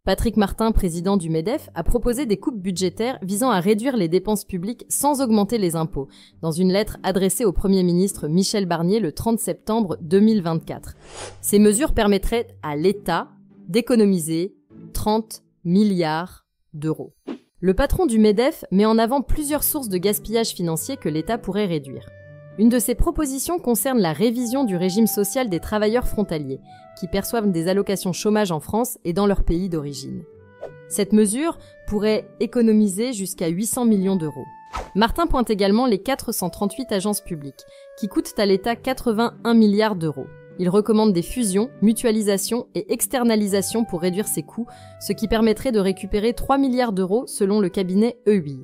Patrick Martin, président du MEDEF, a proposé des coupes budgétaires visant à réduire les dépenses publiques sans augmenter les impôts, dans une lettre adressée au Premier ministre Michel Barnier le 30 septembre 2024. Ces mesures permettraient à l'État d'économiser 30 milliards d'euros. Le patron du MEDEF met en avant plusieurs sources de gaspillage financier que l'État pourrait réduire. Une de ses propositions concerne la révision du régime social des travailleurs frontaliers, qui perçoivent des allocations chômage en France et dans leur pays d'origine. Cette mesure pourrait économiser jusqu'à 800 millions d'euros. Martin pointe également les 438 agences publiques, qui coûtent à l'État 81 milliards d'euros. Il recommande des fusions, mutualisations et externalisations pour réduire ces coûts, ce qui permettrait de récupérer 3 milliards d'euros selon le cabinet EUI.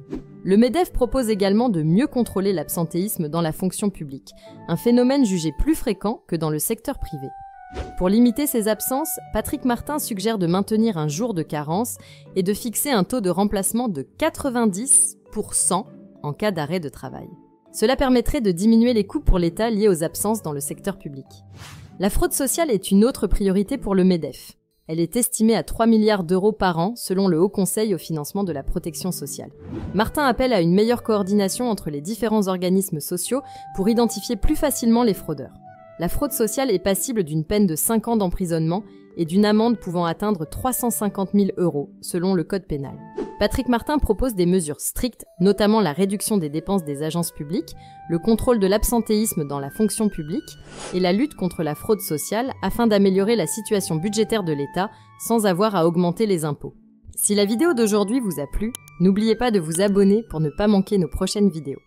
Le MEDEF propose également de mieux contrôler l'absentéisme dans la fonction publique, un phénomène jugé plus fréquent que dans le secteur privé. Pour limiter ces absences, Patrick Martin suggère de maintenir un jour de carence et de fixer un taux de remplacement de 90% en cas d'arrêt de travail. Cela permettrait de diminuer les coûts pour l'État liés aux absences dans le secteur public. La fraude sociale est une autre priorité pour le MEDEF. Elle est estimée à 3 milliards d'euros par an selon le Haut Conseil au financement de la protection sociale. Martin appelle à une meilleure coordination entre les différents organismes sociaux pour identifier plus facilement les fraudeurs. La fraude sociale est passible d'une peine de 5 ans d'emprisonnement et d'une amende pouvant atteindre 350 000 euros selon le Code pénal. Patrick Martin propose des mesures strictes, notamment la réduction des dépenses des agences publiques, le contrôle de l'absentéisme dans la fonction publique et la lutte contre la fraude sociale afin d'améliorer la situation budgétaire de l'État sans avoir à augmenter les impôts. Si la vidéo d'aujourd'hui vous a plu, n'oubliez pas de vous abonner pour ne pas manquer nos prochaines vidéos.